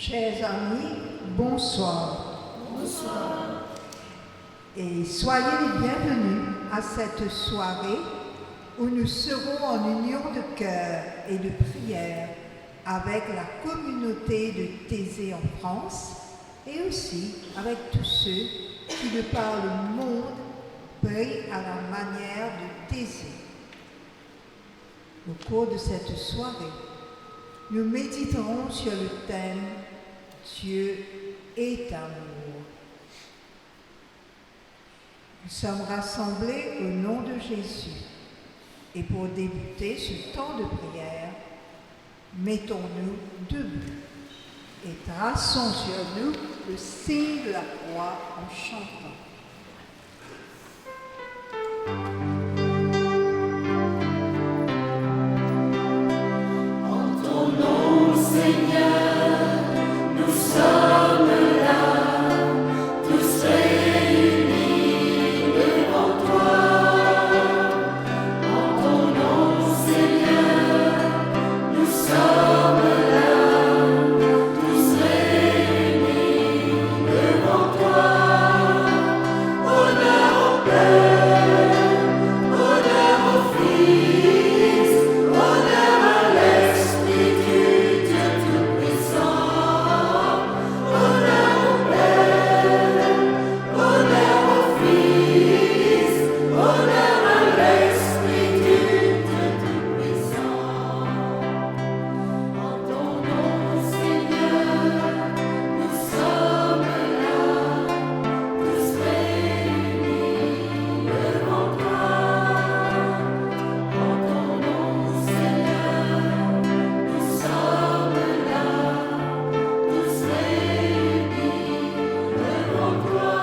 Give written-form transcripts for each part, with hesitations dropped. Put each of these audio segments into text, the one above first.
Chers amis, bonsoir. Bonsoir. Et soyez les bienvenus à cette soirée où nous serons en union de cœur et de prière avec la communauté de Thésée en France et aussi avec tous ceux qui, de par le monde, prient à la manière de Thésée. Au cours de cette soirée, nous méditerons sur le thème « Dieu est amour ». Nous sommes rassemblés au nom de Jésus. Et pour débuter ce temps de prière, mettons-nous debout et traçons sur nous le signe de la croix en chantant. En ton nom, Seigneur, nous sommes là, tous réunis devant toi. En ton nom, Seigneur, nous sommes là, tous réunis devant toi. Honneur au Père, honneur au Fils, honneur à l'Esprit du Dieu Tout-Puissant. Honneur au Père, honneur au Fils, honneur à l'Esprit du Dieu Tout-Puissant. En ton nom, Seigneur, nous sommes là, tous réunis devant toi. En ton nom, Seigneur, nous sommes là, tous réunis devant toi.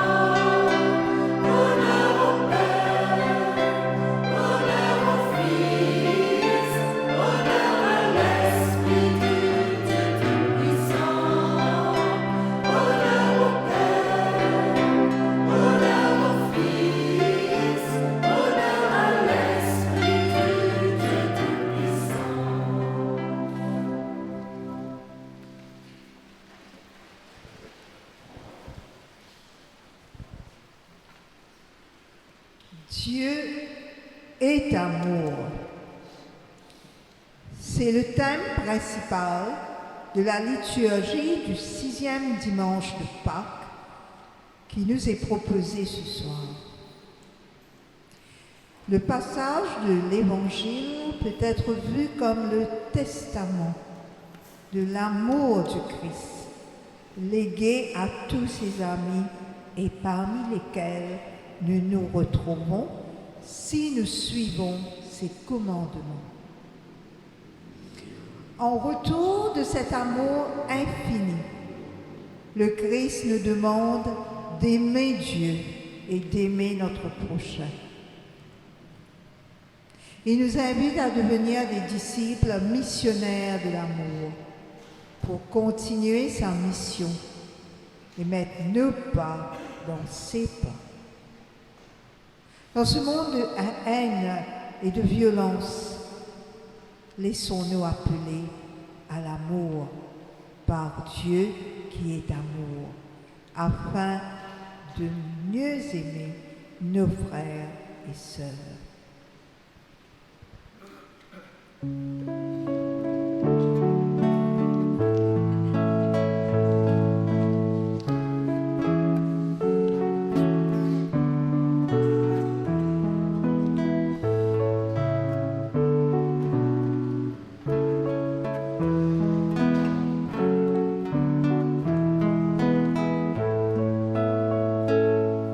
Honneur au Père, honneur au Fils, honneur à l'Esprit du Dieu Tout-Puissant. Honneur au Père, honneur au Fils, honneur à l'Esprit du Dieu Tout-Puissant. Dieu est amour. C'est le thème principal de la liturgie du 6e dimanche de Pâques qui nous est proposé ce soir. Le passage de l'Évangile peut être vu comme le testament de l'amour du Christ, légué à tous ses amis et parmi lesquels nous nous retrouvons si nous suivons ses commandements. En retour de cet amour infini, le Christ nous demande d'aimer Dieu et d'aimer notre prochain. Il nous invite à devenir des disciples missionnaires de l'amour pour continuer sa mission et mettre nos pas dans ses pas. Dans ce monde de haine et de violence, laissons-nous appeler à l'amour par Dieu qui est amour, afin de mieux aimer nos frères et sœurs. Dieu est amour.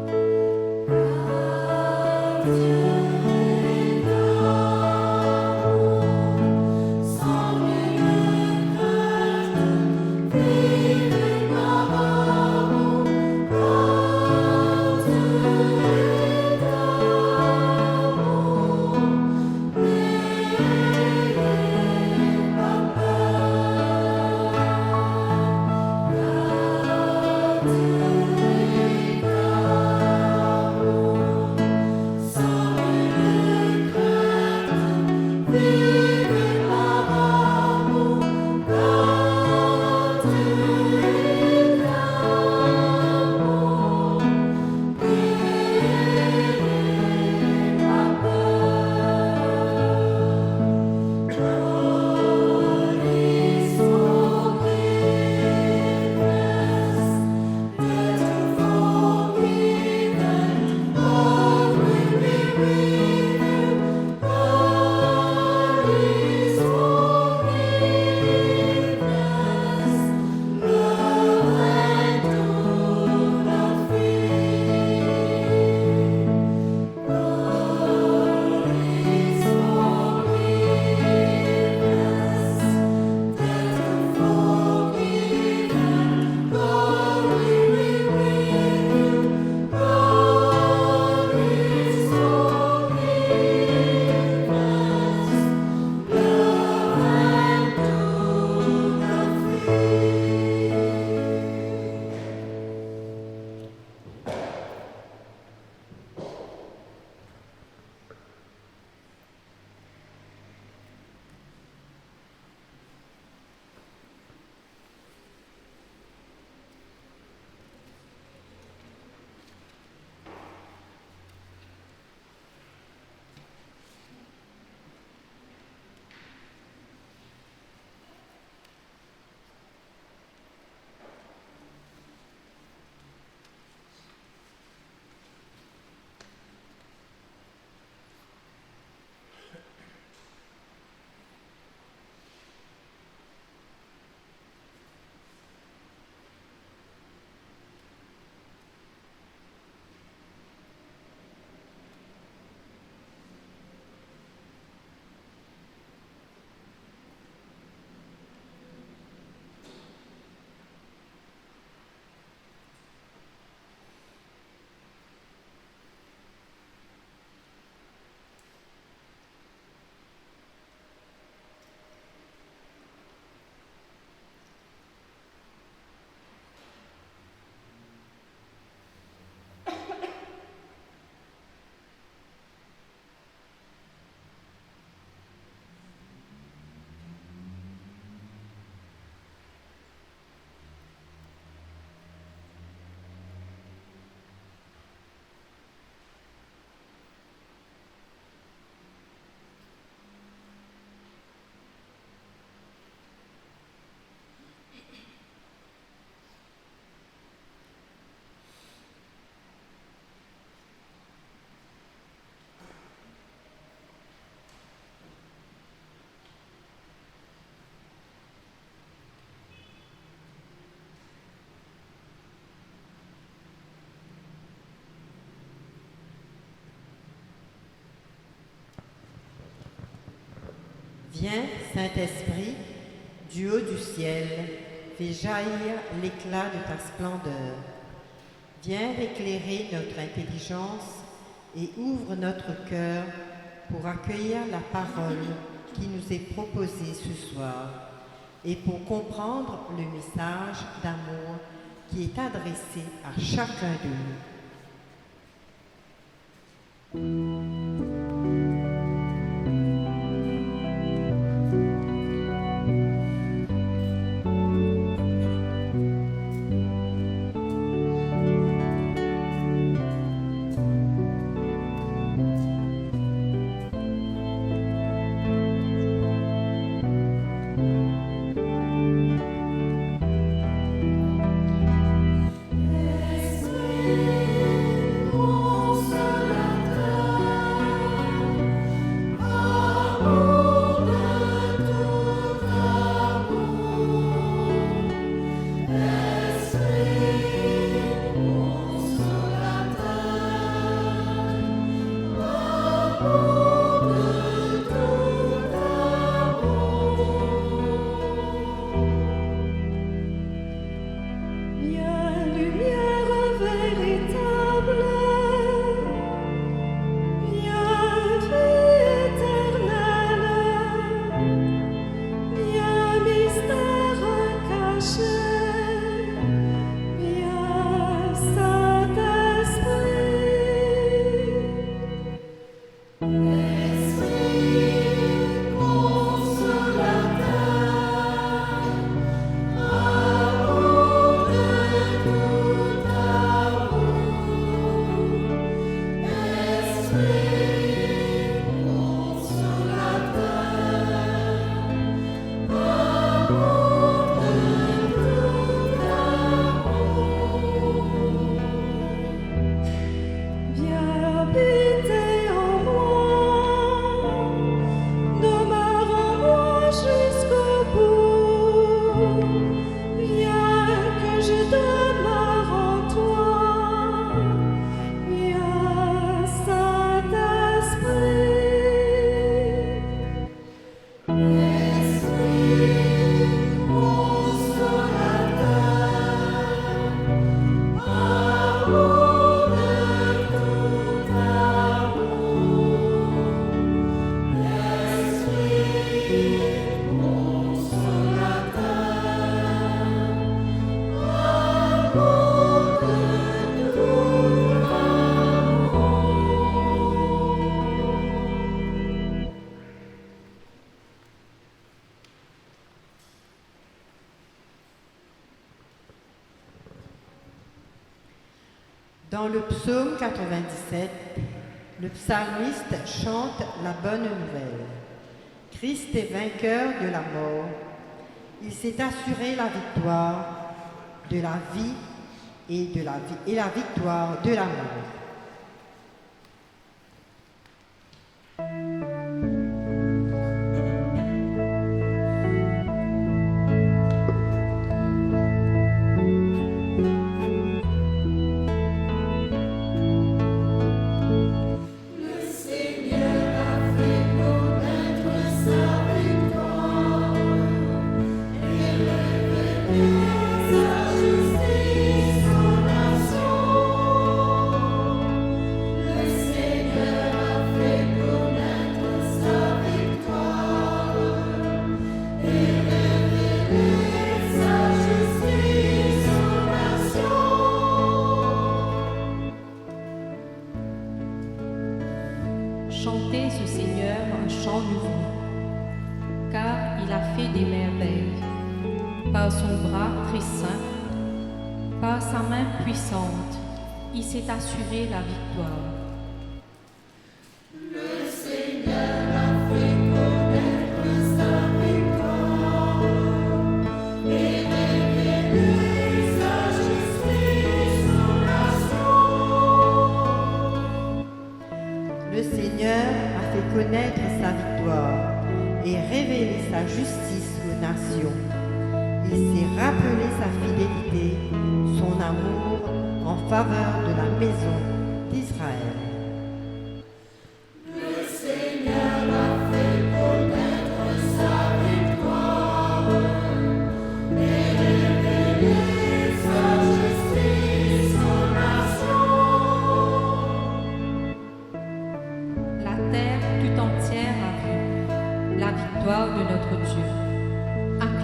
Viens, Saint-Esprit, du haut du ciel, fais jaillir l'éclat de ta splendeur. Viens éclairer notre intelligence et ouvre notre cœur pour accueillir la parole qui nous est proposée ce soir et pour comprendre le message d'amour qui est adressé à chacun de nous. Dans le psaume 97, le psalmiste chante la bonne nouvelle. Christ est vainqueur de la mort. Il s'est assuré la victoire de la vie et la victoire de la mort. Chantez ce Seigneur un chant nouveau, car il a fait des merveilles. Par son bras très saint, par sa main puissante, il s'est assuré la victoire. Le Seigneur a fait connaître sa victoire et révélé sa justice aux nations. Le Seigneur a fait connaître sa victoire et révélé sa justice aux nations. Il s'est rappelé sa fidélité, son amour en faveur de la maison d'Israël. Le Seigneur a fait connaître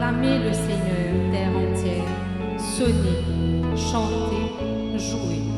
Acclamez le Seigneur, terre entière. Sonnez, chantez, jouez.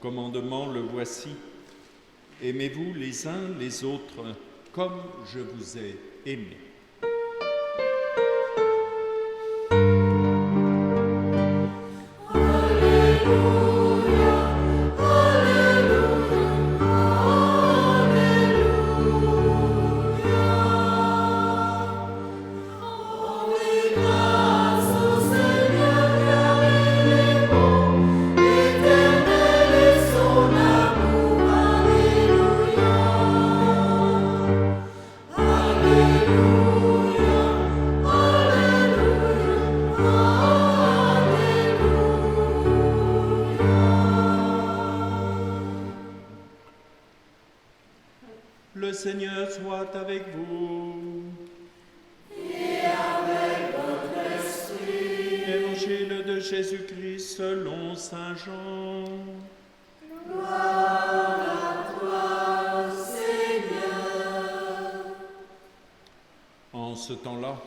commandement, le voici. Aimez-vous les uns les autres comme je vous ai aimés. Alléluia, Alléluia, Alléluia. soit avec vous. Et avec votre esprit. Évangile de Jésus-Christ selon saint Jean. Gloire à toi, Seigneur. En ce temps-là,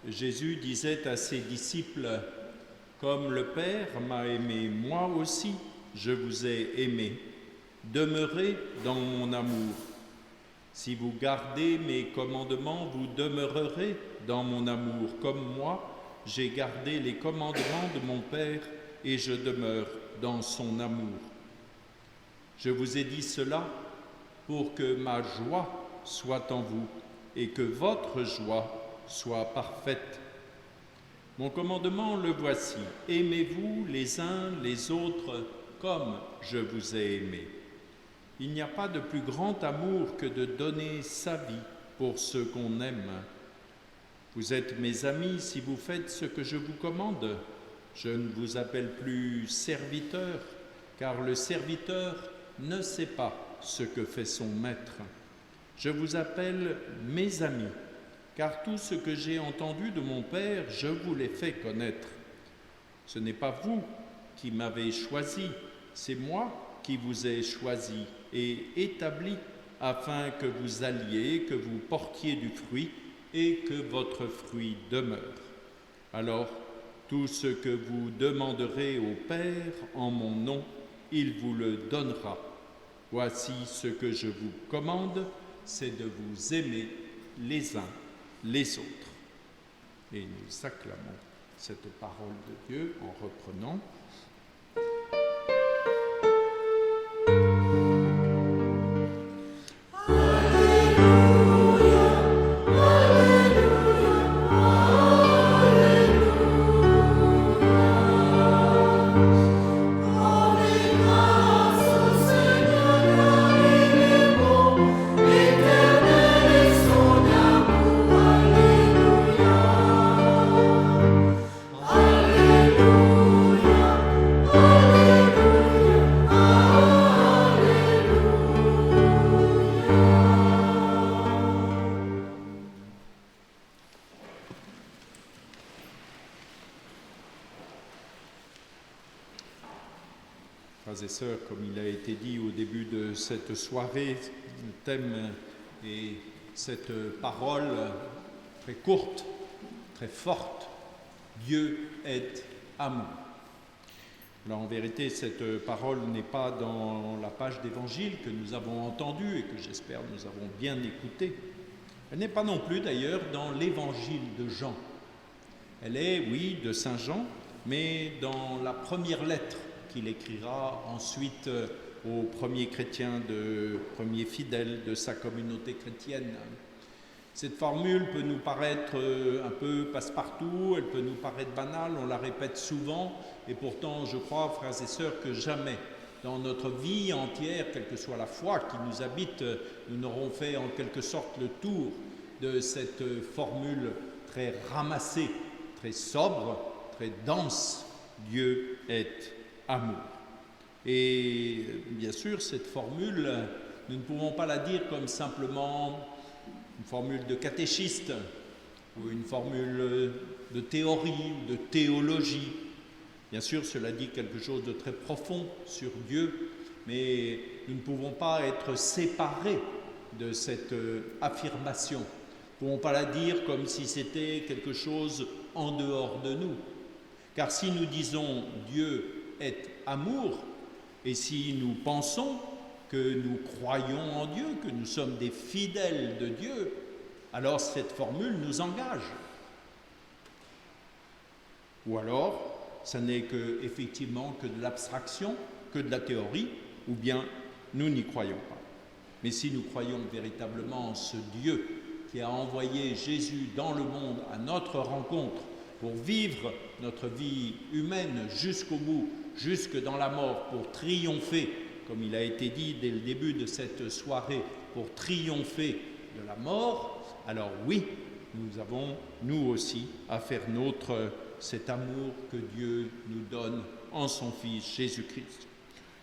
Jésus disait à ses disciples, « Comme le Père m'a aimé, moi aussi je vous ai aimé. Demeurez dans mon amour. Si vous gardez mes commandements, vous demeurerez dans mon amour, comme moi, j'ai gardé les commandements de mon Père et je demeure dans son amour. Je vous ai dit cela pour que ma joie soit en vous et que votre joie soit parfaite. Mon commandement, le voici. Aimez-vous les uns les autres comme je vous ai aimés. Il n'y a pas de plus grand amour que de donner sa vie pour ceux qu'on aime. Vous êtes mes amis si vous faites ce que je vous commande. Je ne vous appelle plus serviteur, car le serviteur ne sait pas ce que fait son maître. Je vous appelle mes amis, car tout ce que j'ai entendu de mon Père, je vous l'ai fait connaître. Ce n'est pas vous qui m'avez choisi, c'est moi qui vous ai choisi et établi afin que vous alliez, que vous portiez du fruit et que votre fruit demeure. Alors, tout ce que vous demanderez au Père en mon nom, il vous le donnera. Voici ce que je vous commande, c'est de vous aimer les uns les autres. Et nous acclamons cette parole de Dieu en reprenant. Frères et sœurs, comme il a été dit au début de cette soirée, le thème est cette parole très courte, très forte, Dieu est amour. Alors en vérité, cette parole n'est pas dans la page d'évangile que nous avons entendue et que j'espère nous avons bien écoutée. Elle n'est pas non plus d'ailleurs dans l'évangile de Jean. Elle est, oui, de saint Jean, mais dans la première lettre qu'il écrira ensuite aux premiers chrétiens, premiers fidèles de sa communauté chrétienne. Cette formule peut nous paraître un peu passe-partout, elle peut nous paraître banale, on la répète souvent, et pourtant je crois, frères et sœurs, que jamais dans notre vie entière, quelle que soit la foi qui nous habite, nous n'aurons fait en quelque sorte le tour de cette formule très ramassée, très sobre, très dense. Dieu est amour. Et bien sûr, cette formule, nous ne pouvons pas la dire comme simplement une formule de catéchiste ou une formule de théorie ou de théologie. Bien sûr, cela dit quelque chose de très profond sur Dieu, mais nous ne pouvons pas être séparés de cette affirmation. Nous ne pouvons pas la dire comme si c'était quelque chose en dehors de nous. Car si nous disons Dieu est amour, et si nous pensons que nous croyons en Dieu, que nous sommes des fidèles de Dieu, alors cette formule nous engage. Ou alors, ça n'est effectivement que de l'abstraction, que de la théorie, ou bien nous n'y croyons pas. Mais si nous croyons véritablement en ce Dieu qui a envoyé Jésus dans le monde à notre rencontre pour vivre notre vie humaine jusqu'au bout, jusque dans la mort, pour triompher, comme il a été dit dès le début de cette soirée, pour triompher de la mort, alors oui, nous avons, nous aussi, à faire nôtre cet amour que Dieu nous donne en son Fils Jésus-Christ.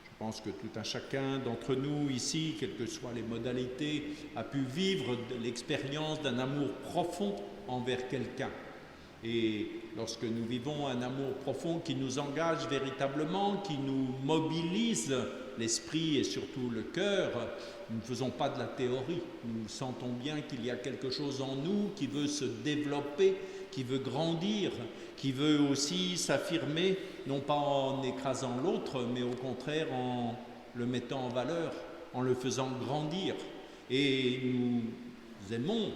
Je Je pense que tout un chacun d'entre nous ici, quelles que soient les modalités, a pu vivre l'expérience d'un amour profond envers quelqu'un. Et lorsque nous vivons un amour profond qui nous engage véritablement, qui nous mobilise l'esprit et surtout le cœur, nous ne faisons pas de la théorie. Nous sentons bien qu'il y a quelque chose en nous qui veut se développer, qui veut grandir, qui veut aussi s'affirmer, non pas en écrasant l'autre, mais au contraire en le mettant en valeur, en le faisant grandir. Et nous aimons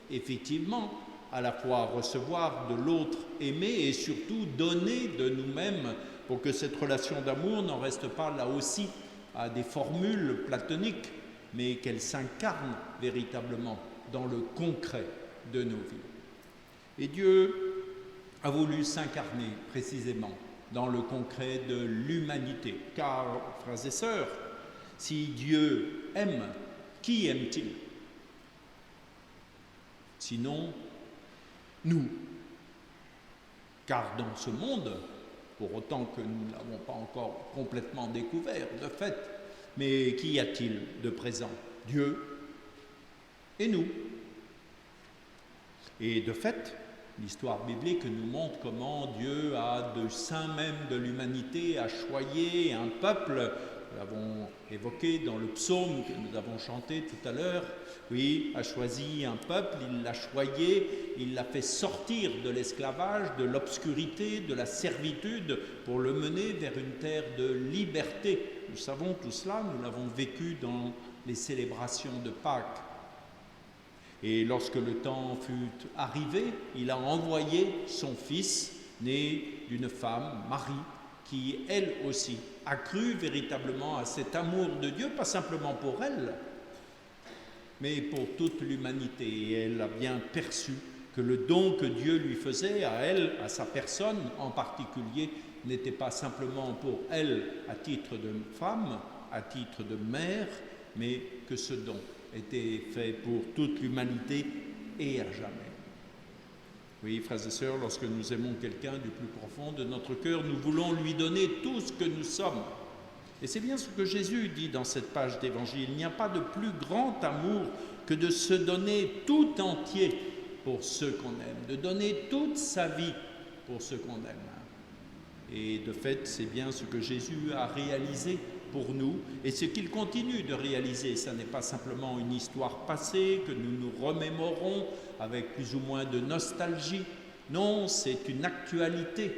effectivement à la fois recevoir de l'autre, aimer et surtout donner de nous-mêmes pour que cette relation d'amour n'en reste pas là aussi à des formules platoniques, mais qu'elle s'incarne véritablement dans le concret de nos vies. Et Dieu a voulu s'incarner précisément dans le concret de l'humanité. Car, frères et sœurs, si Dieu aime, qui aime-t-il? Sinon, nous. Car dans ce monde, pour autant que nous ne l'avons pas encore complètement découvert, de fait, mais qu'y a-t-il de présent? Dieu et nous. Et de fait, l'histoire biblique nous montre comment Dieu a, du sein même de l'humanité, a choyé un peuple. Nous l'avons évoqué dans le psaume que nous avons chanté tout à l'heure. Oui, a choisi un peuple, il l'a choyé, il l'a fait sortir de l'esclavage, de l'obscurité, de la servitude, pour le mener vers une terre de liberté. Nous savons tout cela, nous l'avons vécu dans les célébrations de Pâques. Et lorsque le temps fut arrivé, il a envoyé son fils, né d'une femme, Marie, qui elle aussi a cru véritablement à cet amour de Dieu, pas simplement pour elle, mais pour toute l'humanité. Et elle a bien perçu que le don que Dieu lui faisait à elle, à sa personne en particulier, n'était pas simplement pour elle à titre de femme, à titre de mère, mais que ce don était fait pour toute l'humanité et à jamais. Oui, frères et sœurs, lorsque nous aimons quelqu'un du plus profond de notre cœur, nous voulons lui donner tout ce que nous sommes. Et c'est bien ce que Jésus dit dans cette page d'évangile. Il n'y a pas de plus grand amour que de se donner tout entier pour ceux qu'on aime, de donner toute sa vie pour ceux qu'on aime. Et de fait, c'est bien ce que Jésus a réalisé pour nous et ce qu'il continue de réaliser. Ça n'est pas simplement une histoire passée que nous nous remémorons avec plus ou moins de nostalgie. Non, c'est une actualité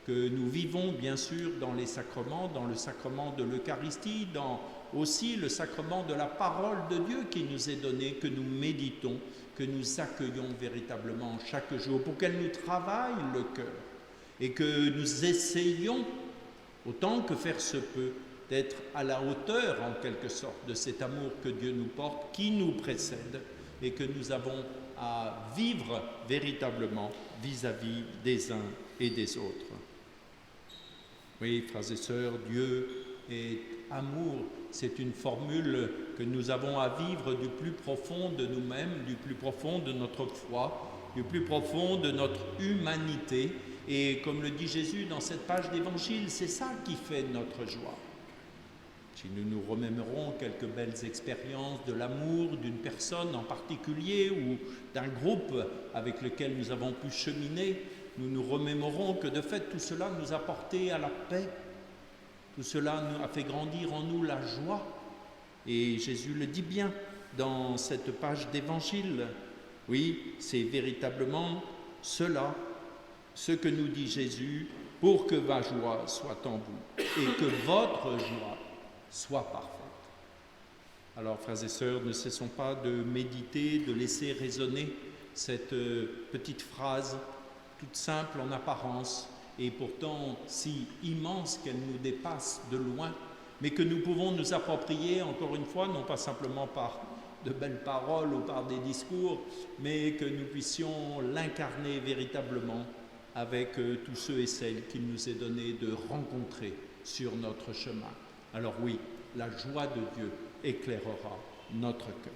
que nous vivons bien sûr dans les sacrements, dans le sacrement de l'Eucharistie, dans aussi le sacrement de la parole de Dieu qui nous est donné, que nous méditons, que nous accueillons véritablement chaque jour pour qu'elle nous travaille le cœur et que nous essayons, autant que faire se peut, d'être à la hauteur en quelque sorte de cet amour que Dieu nous porte, qui nous précède et que nous avons à vivre véritablement vis-à-vis des uns et des autres. Oui, frères et sœurs, Dieu est amour. C'est une formule que nous avons à vivre du plus profond de nous-mêmes, du plus profond de notre foi, du plus profond de notre humanité. Et comme le dit Jésus dans cette page d'évangile, c'est ça qui fait notre joie. Si nous nous remémorons quelques belles expériences de l'amour d'une personne en particulier ou d'un groupe avec lequel nous avons pu cheminer, nous nous remémorons que de fait tout cela nous a porté à la paix, tout cela nous a fait grandir en nous la joie. Et Jésus le dit bien dans cette page d'évangile. Oui, c'est véritablement cela, ce que nous dit Jésus, pour que ma joie soit en vous et que votre joie soit parfaite. Alors, frères et sœurs, ne cessons pas de méditer, de laisser résonner cette petite phrase, toute simple en apparence, et pourtant si immense qu'elle nous dépasse de loin, mais que nous pouvons nous approprier, encore une fois, non pas simplement par de belles paroles ou par des discours, mais que nous puissions l'incarner véritablement avec tous ceux et celles qu'il nous est donné de rencontrer sur notre chemin. Alors oui, la joie de Dieu éclairera notre cœur.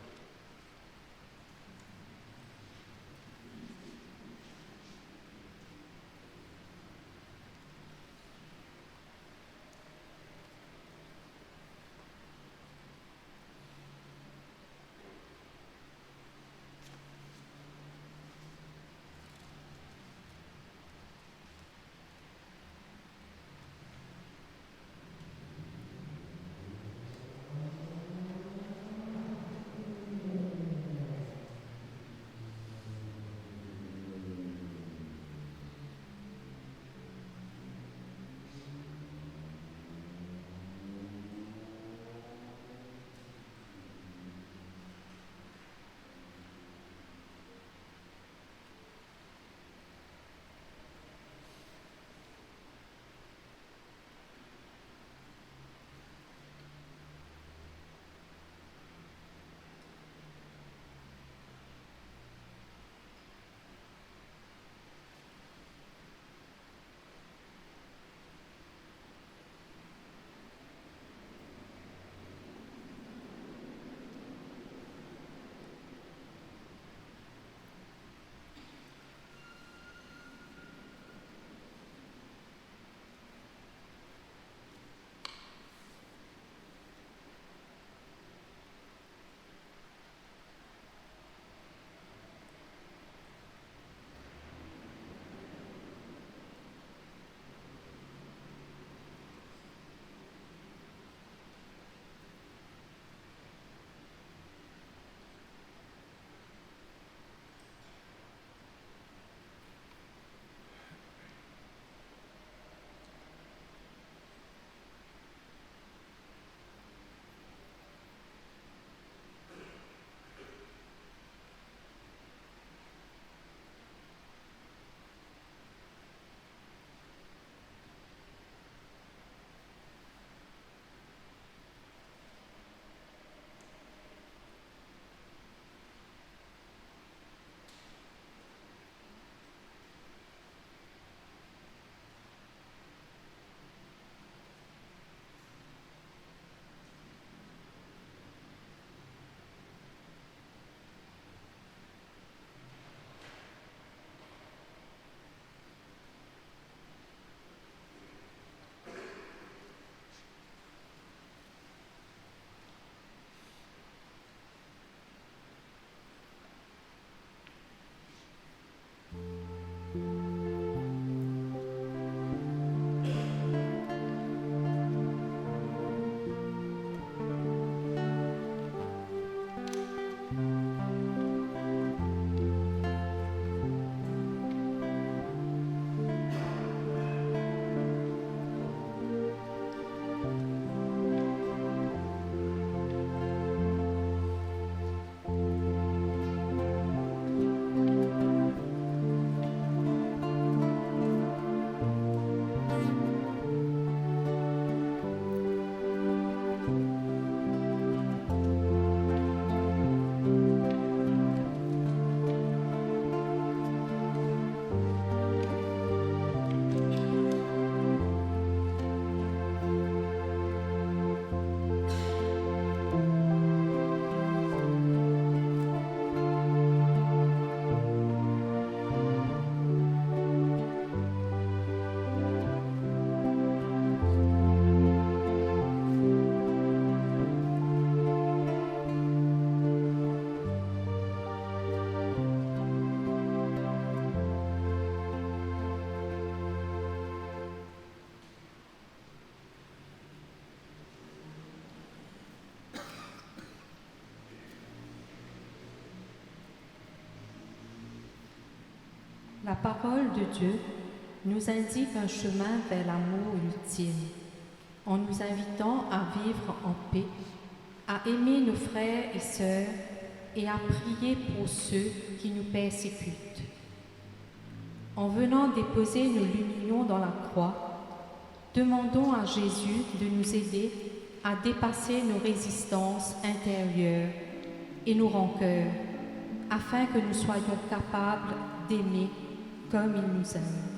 La parole de Dieu nous indique un chemin vers l'amour ultime, en nous invitant à vivre en paix, à aimer nos frères et sœurs et à prier pour ceux qui nous persécutent. En venant déposer nos lumières dans la croix, demandons à Jésus de nous aider à dépasser nos résistances intérieures et nos rancœurs, afin que nous soyons capables d'aimer comme il nous aime.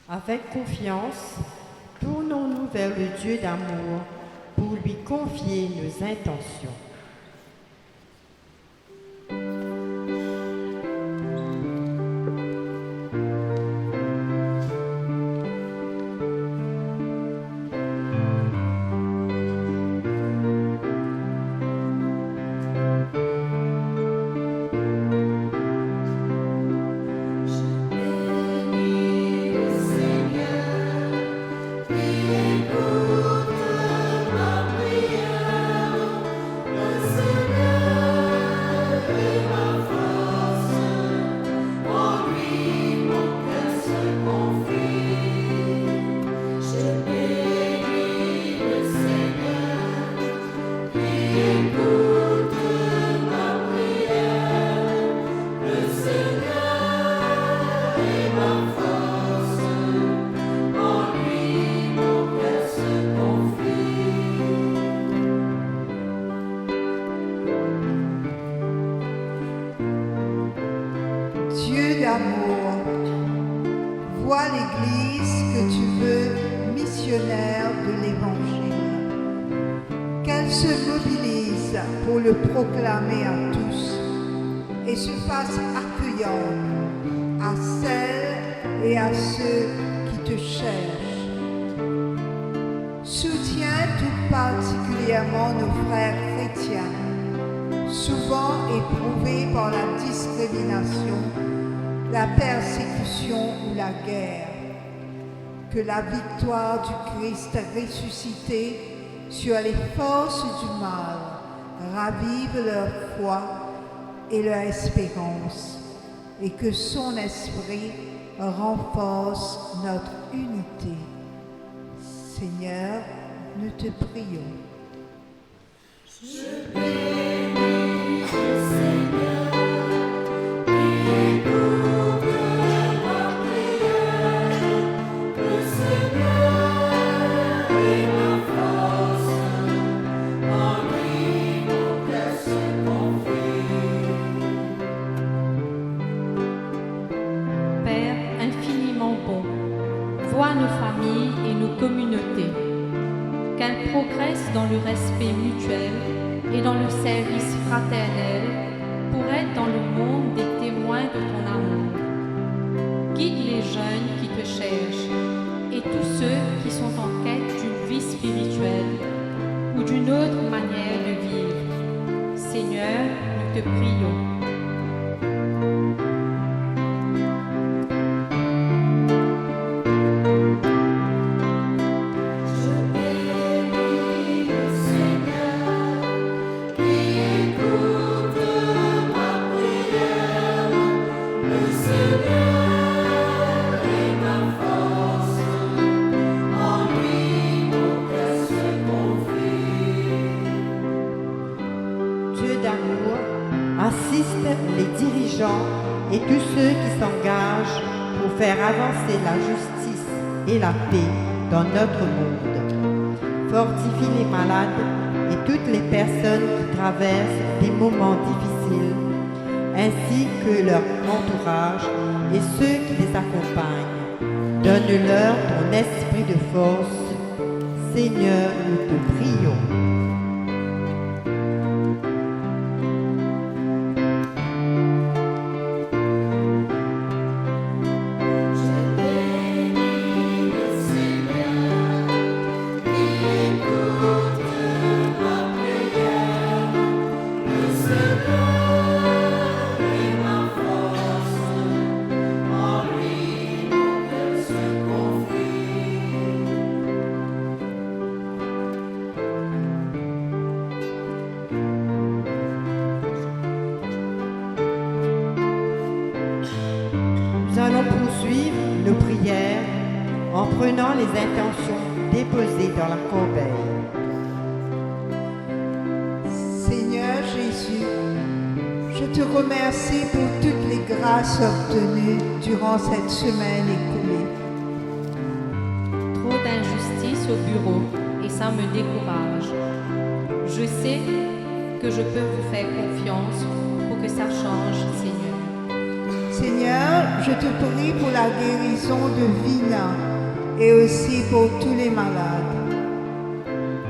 Avec confiance, tournons-nous vers le Dieu d'amour pour lui confier nos intentions. Écoute ma prière. qu'elle se mobilise pour le proclamer à tous et se fasse accueillante à celles et à ceux qui te cherchent. Soutiens tout particulièrement nos frères chrétiens, souvent éprouvés par la discrimination, la persécution ou la guerre. Que la victoire du Christ ressuscité sur les forces du mal ravive leur foi et leur espérance, et que son esprit renforce notre unité. Seigneur, nous te prions. Je bénis le Seigneur qui écoute ma prière. Le Seigneur est ma force, en lui mon cœur se confie. Père infiniment bon, vois nos familles et nos communautés, qu'elles progressent dans le respect mutuel et dans le service fraternel pour être dans le monde des témoins de ton amour. Guide les jeunes qui te cherchent et tous ceux qui sont en quête d'une vie spirituelle ou d'une autre manière de vivre. Seigneur, nous te prions. Assiste les dirigeants et tous ceux qui s'engagent pour faire avancer la justice et la paix dans notre monde. Fortifie les malades et toutes les personnes qui traversent des moments difficiles, ainsi que leur entourage et ceux qui les accompagnent. Donne-leur ton esprit de force. Seigneur, nous te prions. Nous allons poursuivre nos prières en prenant les intentions déposées dans la corbeille. Seigneur Jésus, je te remercie pour toutes les grâces obtenues durant cette semaine écoulée. Trop d'injustice au bureau et ça me décourage. Je sais que je peux vous faire confiance pour que ça change, Seigneur. Seigneur, je te prie pour la guérison de Vina et aussi pour tous les malades.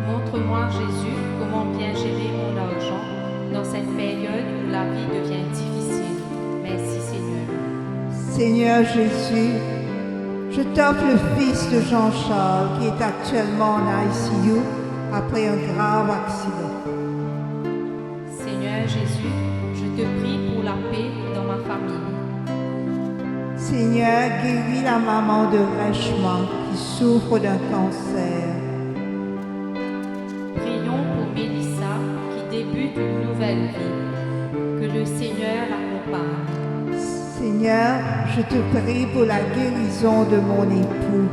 Montre-moi, Jésus, comment bien gérer mon argent dans cette période où la vie devient difficile. Merci, Seigneur. Seigneur Jésus, je t'offre le fils de Jean-Charles qui est actuellement en ICU après un grave accident. Seigneur Jésus, je te prie pour la paix dans ma famille. Seigneur, guéris la maman de Reichmann qui souffre d'un cancer. Prions pour Mélissa qui débute une nouvelle vie. Que le Seigneur l'accompagne. Seigneur, je te prie pour la guérison de mon époux.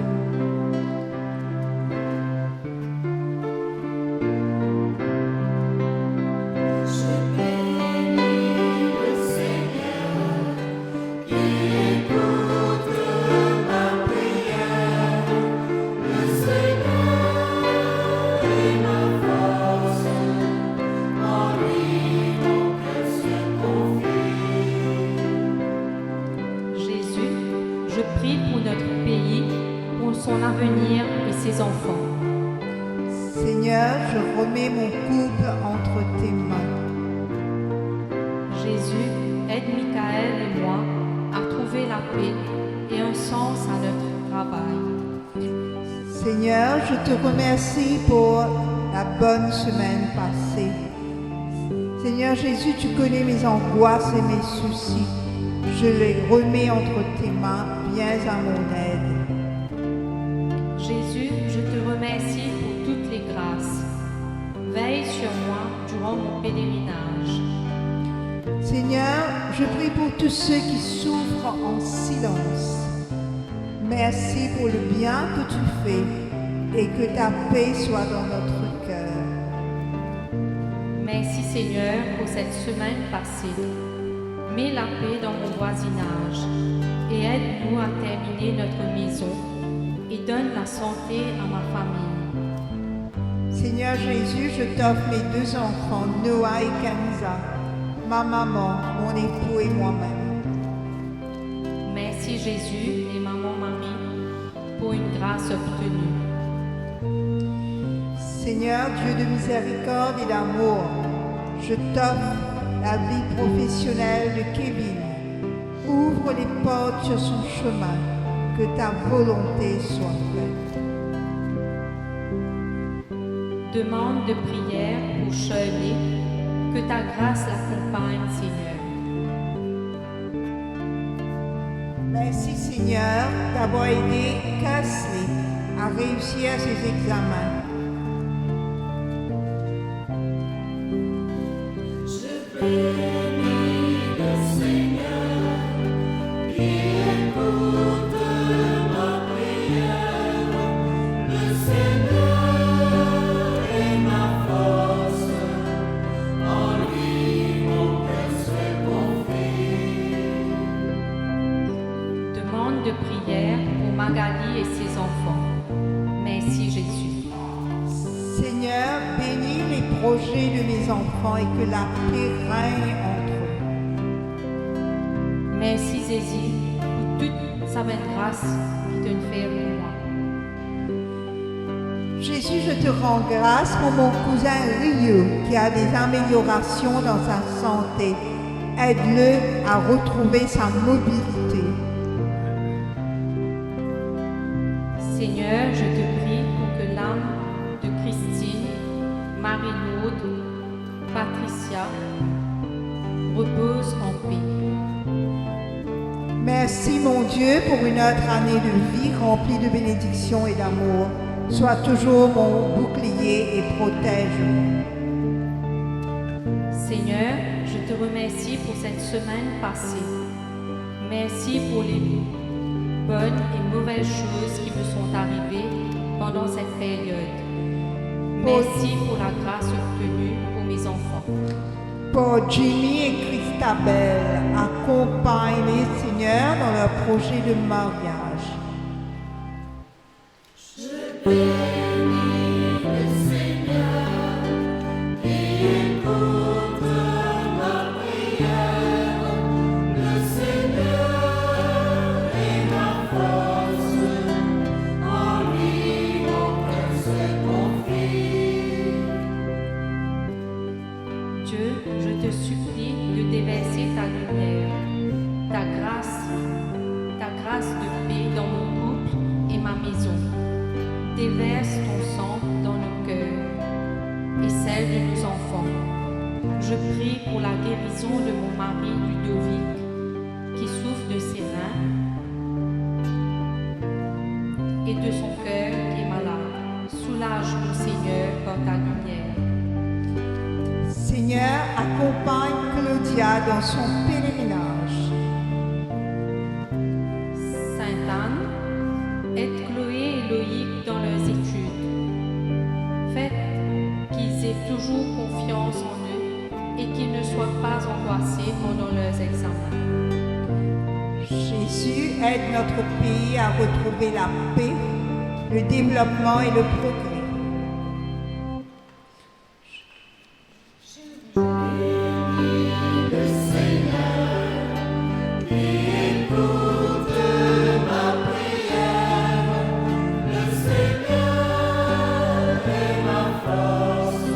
Je prie pour notre pays, pour remets mon couple entre tes mains. Jésus, aide Michael et moi à trouver la paix et un sens à notre travail. Seigneur, je te remercie pour la bonne semaine passée. Seigneur Jésus, tu connais mes angoisses et mes soucis. Je les remets entre tes mains, viens à mon aide. Jésus, je te remercie pour toutes les grâces. Veille sur moi durant mon pèlerinage. Seigneur, je prie pour tous ceux qui souffrent en silence. Merci pour le bien que tu fais et que ta paix soit dans notre cœur. Merci Seigneur pour cette semaine passée. Mets la paix dans mon voisinage et aide-nous à terminer notre maison et donne la santé à ma famille. Seigneur Jésus, je t'offre mes 2 enfants, Noah et Kanisa, ma maman, mon époux et moi-même. Merci Jésus et Maman Marie pour une grâce obtenue. Seigneur, Dieu de miséricorde et d'amour, je t'offre la vie professionnelle de Kevin. Ouvre les portes sur son chemin, que ta volonté soit faite. Demande de prière pour Shirley, que ta grâce l'accompagne, Seigneur. Merci Seigneur d'avoir aidé Kasley à réussir ses examens. Je bénis le Seigneur qui écoute ma prière. Le Seigneur est ma force, en lui mon cœur se confie. Demande de prière pour Magali et ses enfants. Merci Jésus. Seigneur, bénis les projets de mes enfants et que la paix règne entre eux. Merci Jésus pour toute sa belle grâce qui te fait pour moi. Jésus, je te rends grâce pour mon cousin Rio qui a des améliorations dans sa santé. Aide-le à retrouver sa mobilité. Seigneur, je te prie pour que l'âme de Christine, Marie-Laude, Patricia repose en paix. Merci mon Dieu pour une autre année de vie remplie de bénédictions et d'amour. Sois toujours mon bouclier et protège-moi. Seigneur, je te remercie pour cette semaine passée. Merci pour les bonnes et mauvaises choses qui me sont arrivées pendant cette période. Merci pour la grâce obtenue pour mes enfants. Pour Jimmy et Christabel, accompagne-les, Seigneur, dans leur projet de mariage. Je bénis le Seigneur qui écoute ma prière. Le Seigneur est ma force, en lui mon cœur se confie. Dieu, je te supplie de déverser ta lumière, ta grâce de paix dans mon couple et ma maison. Déverse ton sang dans nos cœurs et celle de nos enfants. Je prie pour la guérison de mon mari Ludovic qui souffre de ses reins et de son cœur qui est malade. Soulage-nous, Seigneur, par ta lumière. Seigneur, accompagne Claudia dans son pèlerinage. Sainte Anne, aide Chloé et Loïc dans leurs études. Faites qu'ils aient toujours confiance en eux et qu'ils ne soient pas angoissés pendant leurs examens. Jésus, aide notre pays à retrouver la paix, le développement et le progrès. Le Seigneur qui écoute ma prière. Le Seigneur est ma force,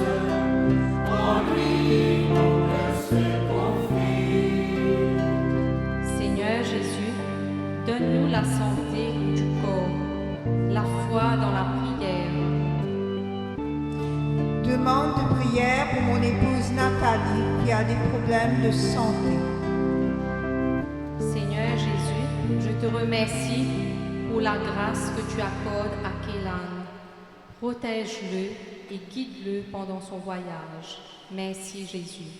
demande de prière pour mon épouse Nathalie qui a des problèmes de santé. Seigneur Jésus, je te remercie pour la grâce que tu accordes à Kélan. Protège-le et guide-le pendant son voyage. Merci Jésus.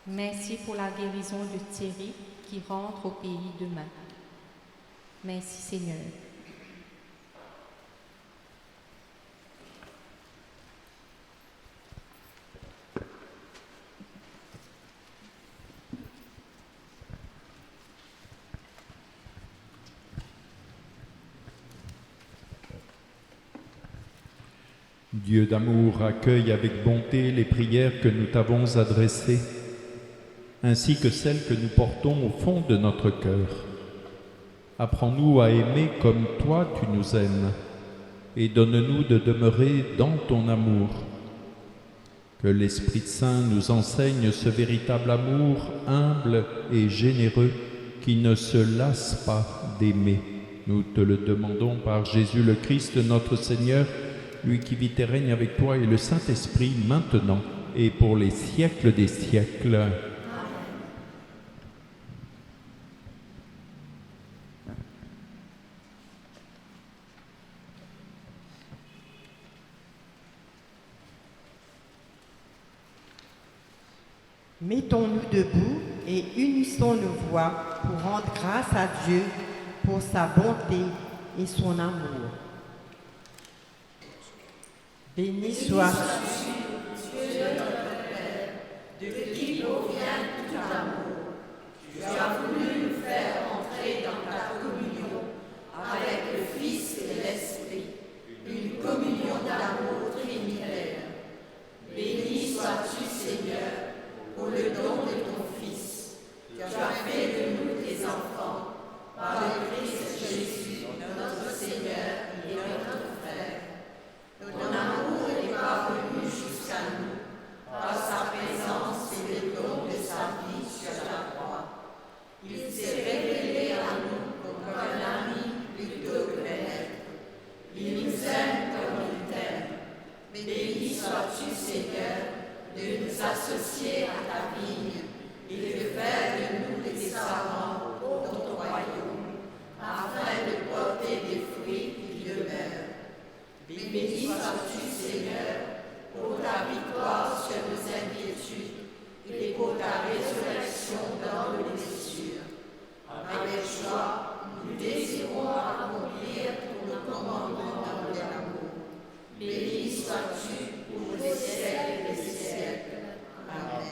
Merci pour la guérison de Thierry qui rentre au pays demain. Merci Seigneur. Dieu d'amour, accueille avec bonté les prières que nous t'avons adressées, ainsi que celles que nous portons au fond de notre cœur. Apprends-nous à aimer comme toi tu nous aimes, et donne-nous de demeurer dans ton amour. Que l'Esprit Saint nous enseigne ce véritable amour humble et généreux qui ne se lasse pas d'aimer. Nous te le demandons par Jésus le Christ, notre Seigneur, lui qui vit et règne avec toi et le Saint-Esprit, maintenant et pour les siècles des siècles. Amen. Mettons-nous debout et unissons nos voix pour rendre grâce à Dieu pour sa bonté et son amour. Béni sois-tu, Dieu notre Père, de qui provient tout amour. Tu as voulu nous faire entrer dans ta communion avec le Fils et l'Esprit, une communion d'amour trinitaire. Béni sois-tu, Seigneur, pour le don de ton Fils. Tu as fait de nous tes enfants, par le Christ Jésus, notre Seigneur et notre frère. Ton amour est parvenu jusqu'à nous, par sa présence et le don de sa vie sur la croix. Il s'est révélé à nous comme un ami plutôt que maître. Il nous aime comme il t'aime. Béni sois-tu, Seigneur, de nous associer à ta vigne et de faire de nous des servants pour ton royaume, afin de porter des fruits qui demeurent. Béni sois-tu, Seigneur, pour ta victoire sur nos inquiétudes et pour ta résurrection dans nos blessures. Avec joie, nous désirons accomplir ton commandement dans l'amour. Béni sois-tu pour les siècles des siècles. Amen.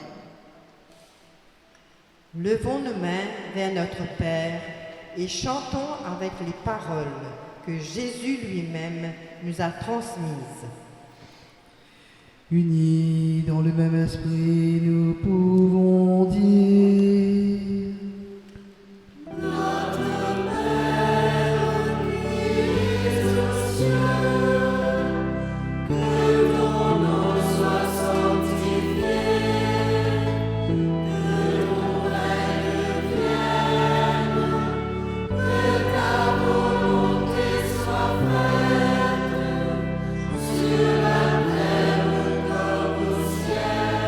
Levons nos mains vers notre Père et chantons avec les paroles que Jésus lui-même nous a transmises. Unis dans le même esprit, nous pouvons dire Sur la terre comme au ciel.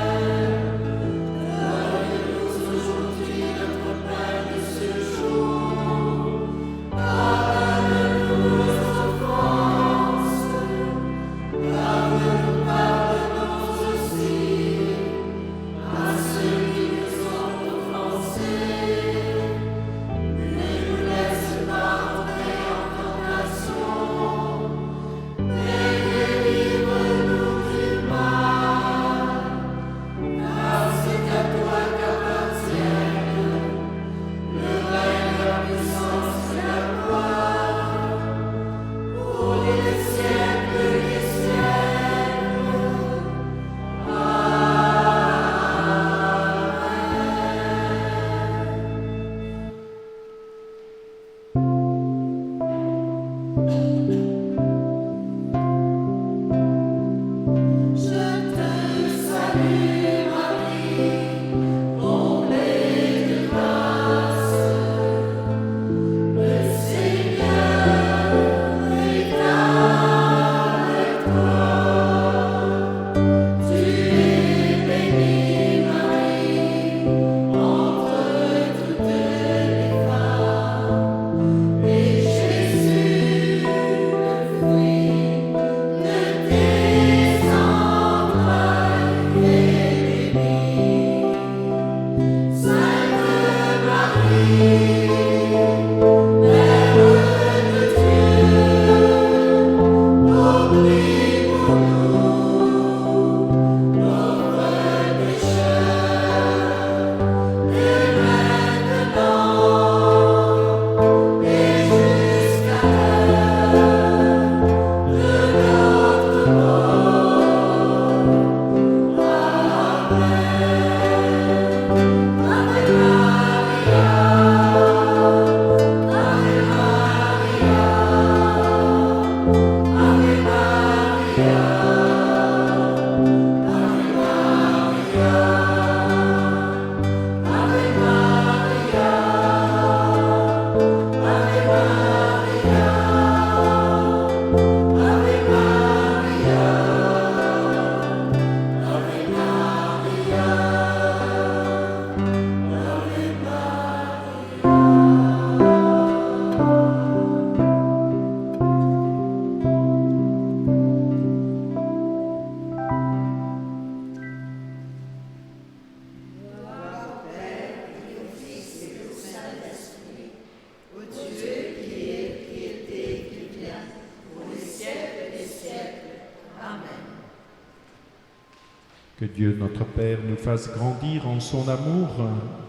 Que Dieu notre Père nous fasse grandir en son amour,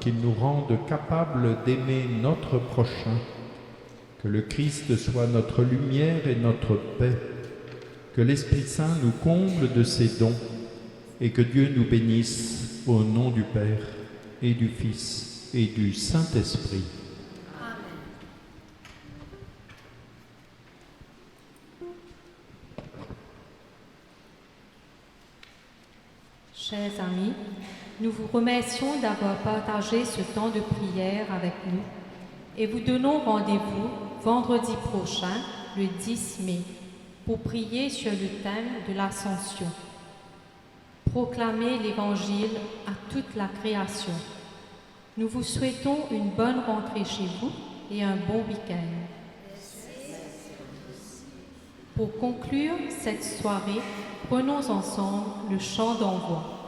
qu'il nous rende capables d'aimer notre prochain. Que le Christ soit notre lumière et notre paix. Que l'Esprit Saint nous comble de ses dons et que Dieu nous bénisse au nom du Père et du Fils et du Saint-Esprit. Chers amis, nous vous remercions d'avoir partagé ce temps de prière avec nous et vous donnons rendez-vous vendredi prochain, le 10 mai, pour prier sur le thème de l'Ascension. Proclamer l'Évangile à toute la création. Nous vous souhaitons une bonne rentrée chez vous et un bon week-end. Pour conclure cette soirée, prenons ensemble le chant d'envoi.